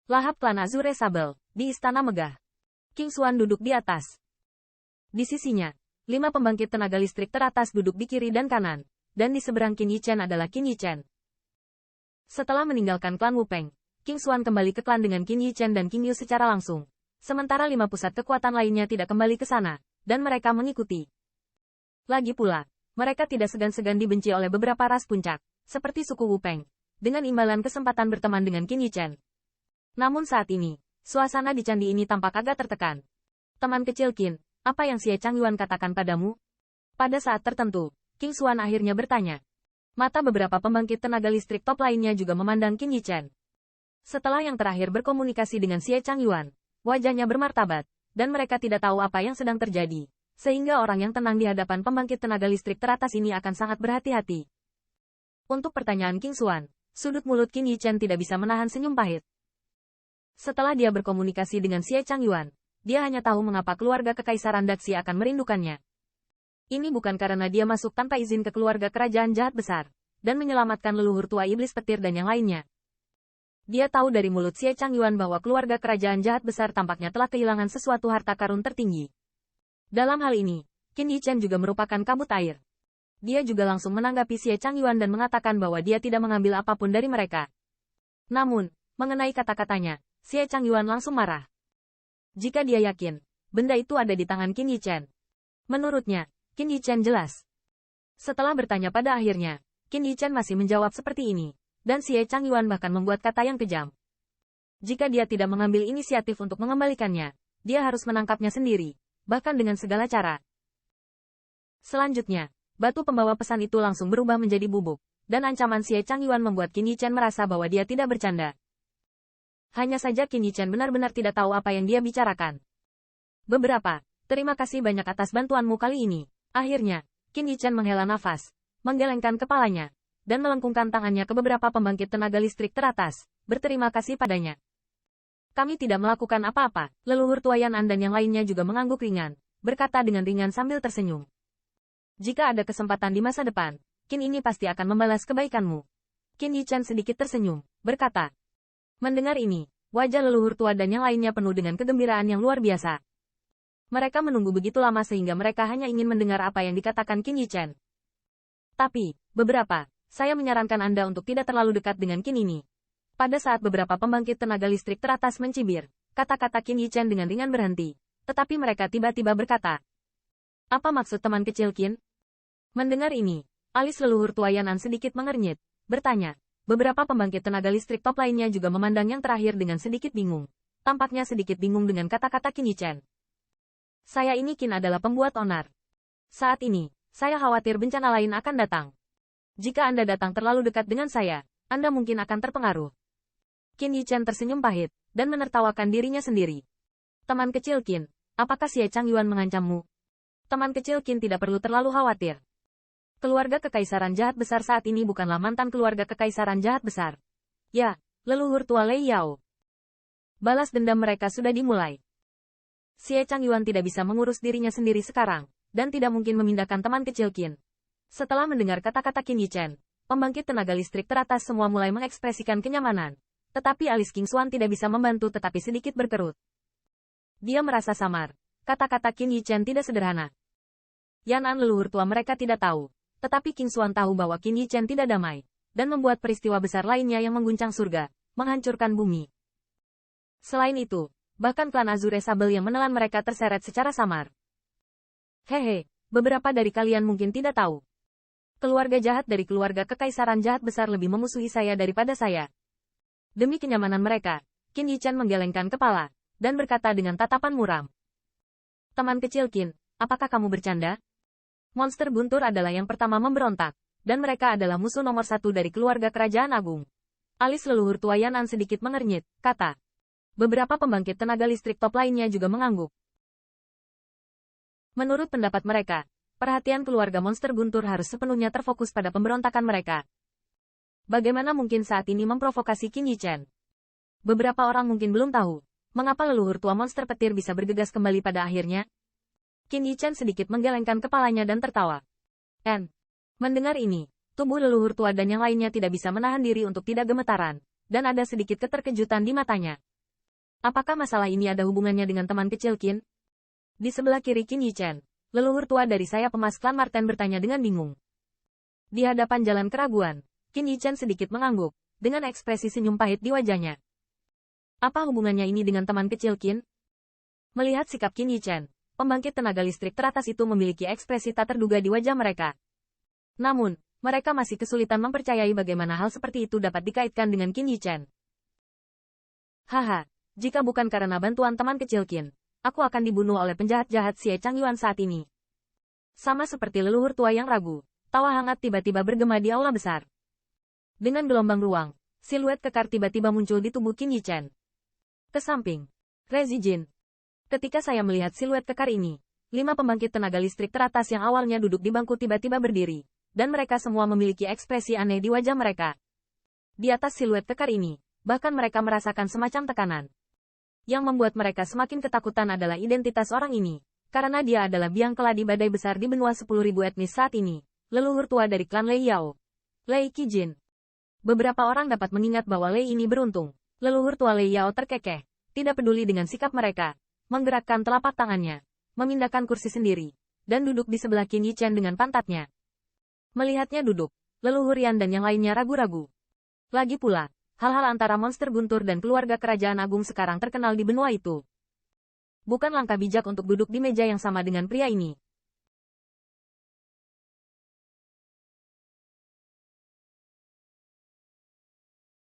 Lahap klan Azure Sable, di Istana Megah. King Xuan duduk di atas. Di sisinya, 5 pembangkit tenaga listrik teratas duduk di kiri dan kanan, dan di seberang Qin Yichen adalah Qin Yichen. Setelah meninggalkan klan Wu Peng, King Xuan kembali ke klan dengan Qin Yichen dan King Yu secara langsung. Sementara 5 pusat kekuatan lainnya tidak kembali ke sana, dan mereka mengikuti. Lagi pula, mereka tidak segan-segan dibenci oleh beberapa ras puncak, seperti suku Wu Peng, dengan imbalan kesempatan berteman dengan Qin Yichen. Namun saat ini, suasana di candi ini tampak agak tertekan. Teman kecil Qin, apa yang Xie Changyuan katakan padamu? Pada saat tertentu, King Xuan akhirnya bertanya. Mata beberapa pembangkit tenaga listrik top lainnya juga memandang Qin Yichen. Setelah yang terakhir berkomunikasi dengan Xie Changyuan, wajahnya bermartabat, dan mereka tidak tahu apa yang sedang terjadi, sehingga orang yang tenang di hadapan pembangkit tenaga listrik teratas ini akan sangat berhati-hati. Untuk pertanyaan King Xuan, sudut mulut Qin Yichen tidak bisa menahan senyum pahit. Setelah dia berkomunikasi dengan Xie Changyuan, dia hanya tahu mengapa keluarga kekaisaran Daxi akan merindukannya. Ini bukan karena dia masuk tanpa izin ke keluarga kerajaan jahat besar, dan menyelamatkan leluhur tua iblis petir dan yang lainnya. Dia tahu dari mulut Xie Changyuan bahwa keluarga kerajaan jahat besar tampaknya telah kehilangan sesuatu harta karun tertinggi. Dalam hal ini, Qin Yichen juga merupakan kabut air. Dia juga langsung menanggapi Xie Changyuan dan mengatakan bahwa dia tidak mengambil apapun dari mereka. Namun, mengenai kata-katanya, Xie Changyuan langsung marah. Jika dia yakin, benda itu ada di tangan Qin Yichen. Menurutnya, Qin Yichen jelas. Setelah bertanya pada akhirnya, Qin Yichen masih menjawab seperti ini, dan Xie Changyuan bahkan membuat kata yang kejam. Jika dia tidak mengambil inisiatif untuk mengembalikannya, dia harus menangkapnya sendiri, bahkan dengan segala cara. Selanjutnya, batu pembawa pesan itu langsung berubah menjadi bubuk, dan ancaman Xie Changyuan membuat Qin Yichen merasa bahwa dia tidak bercanda. Hanya saja Qin Yichen benar-benar tidak tahu apa yang dia bicarakan. Terima kasih banyak atas bantuanmu kali ini. Akhirnya, Qin Yichen menghela nafas, menggelengkan kepalanya, dan melengkungkan tangannya ke beberapa pembangkit tenaga listrik teratas, berterima kasih padanya. Kami tidak melakukan apa-apa, leluhur tua Yan'an dan yang lainnya juga mengangguk ringan, berkata dengan ringan sambil tersenyum. Jika ada kesempatan di masa depan, Qin ini pasti akan membalas kebaikanmu. Qin Yichen sedikit tersenyum, berkata. Mendengar ini, wajah leluhur tua dan yang lainnya penuh dengan kegembiraan yang luar biasa. Mereka menunggu begitu lama sehingga mereka hanya ingin mendengar apa yang dikatakan Qin Yichen. Tapi, saya menyarankan Anda untuk tidak terlalu dekat dengan Qin ini. Pada saat beberapa pembangkit tenaga listrik teratas mencibir, kata-kata Qin Yichen dengan ringan berhenti, tetapi mereka tiba-tiba berkata. Apa maksud teman kecil Qin? Mendengar ini, alis leluhur tua Yan'an sedikit mengernyit, bertanya. Beberapa pembangkit tenaga listrik top lainnya juga memandang yang terakhir dengan sedikit bingung. Tampaknya sedikit bingung dengan kata-kata Qin Yichen. Saya ini Qin adalah pembuat onar. Saat ini, saya khawatir bencana lain akan datang. Jika Anda datang terlalu dekat dengan saya, Anda mungkin akan terpengaruh. Qin Yichen tersenyum pahit, dan menertawakan dirinya sendiri. Teman kecil Qin, apakah Xie Changyuan mengancammu? Teman kecil Qin tidak perlu terlalu khawatir. Keluarga kekaisaran jahat besar saat ini bukanlah mantan keluarga kekaisaran jahat besar. Ya, leluhur tua Lei Yao. Balas dendam mereka sudah dimulai. Xie Changyuan tidak bisa mengurus dirinya sendiri sekarang, dan tidak mungkin memindahkan teman kecil Qin. Setelah mendengar kata-kata Qin Yichen, pembangkit tenaga listrik teratas semua mulai mengekspresikan kenyamanan. Tetapi alis King Xuan tidak bisa membantu tetapi sedikit berkerut. Dia merasa samar. Kata-kata Qin Yichen tidak sederhana. Yan'an leluhur tua mereka tidak tahu. Tetapi King Xuan tahu bahwa Qin Yichen tidak damai, dan membuat peristiwa besar lainnya yang mengguncang surga, menghancurkan bumi. Selain itu, bahkan klan Azure Sable yang menelan mereka terseret secara samar. Hehe, beberapa dari kalian mungkin tidak tahu. Keluarga jahat dari keluarga kekaisaran jahat besar lebih memusuhi saya daripada saya. Demi kenyamanan mereka, Qin Yichen menggelengkan kepala, dan berkata dengan tatapan muram. Teman kecil Qin, apakah kamu bercanda? Monster guntur adalah yang pertama memberontak, dan mereka adalah musuh nomor 1 dari keluarga kerajaan agung. Alis leluhur tua Yan'an sedikit mengernyit, kata. Beberapa pembangkit tenaga listrik top lainnya juga mengangguk. Menurut pendapat mereka, perhatian keluarga monster guntur harus sepenuhnya terfokus pada pemberontakan mereka. Bagaimana mungkin saat ini memprovokasi Qin Yichen? Beberapa orang mungkin belum tahu, mengapa leluhur tua monster petir bisa bergegas kembali pada akhirnya. Qin Yichen sedikit menggelengkan kepalanya dan tertawa. Mendengar ini, tubuh leluhur tua dan yang lainnya tidak bisa menahan diri untuk tidak gemetaran, dan ada sedikit keterkejutan di matanya. Apakah masalah ini ada hubungannya dengan teman kecil Qin? Di sebelah kiri Qin Yichen, leluhur tua dari sayap emas klan Marten bertanya dengan bingung. Di hadapan jalan keraguan, Qin Yichen sedikit mengangguk, dengan ekspresi senyum pahit di wajahnya. Apa hubungannya ini dengan teman kecil Qin? Melihat sikap Qin Yichen, pembangkit tenaga listrik teratas itu memiliki ekspresi tak terduga di wajah mereka. Namun, mereka masih kesulitan mempercayai bagaimana hal seperti itu dapat dikaitkan dengan Qin Yichen. Haha, jika bukan karena bantuan teman kecil Qin, aku akan dibunuh oleh penjahat-jahat Xie Changyuan saat ini. Sama seperti leluhur tua yang ragu, tawa hangat tiba-tiba bergema di aula besar. Dengan gelombang ruang, siluet kekar tiba-tiba muncul di tubuh Qin Yichen. Ke samping, Rezijin. Ketika saya melihat siluet kekar ini, 5 pembangkit tenaga listrik teratas yang awalnya duduk di bangku tiba-tiba berdiri, dan mereka semua memiliki ekspresi aneh di wajah mereka. Di atas siluet kekar ini, bahkan mereka merasakan semacam tekanan. Yang membuat mereka semakin ketakutan adalah identitas orang ini, karena dia adalah biang keladi badai besar di benua 10.000 etnis saat ini, leluhur tua dari klan Lei Yao, Lei Qijin. Beberapa orang dapat mengingat bahwa Lei ini beruntung. Leluhur tua Lei Yao terkekeh, tidak peduli dengan sikap mereka, menggerakkan telapak tangannya, memindahkan kursi sendiri, dan duduk di sebelah Qin Yichen dengan pantatnya. Melihatnya duduk, leluhur Yan dan yang lainnya ragu-ragu. Lagi pula, hal-hal antara monster guntur dan keluarga kerajaan agung sekarang terkenal di benua itu. Bukan langkah bijak untuk duduk di meja yang sama dengan pria ini,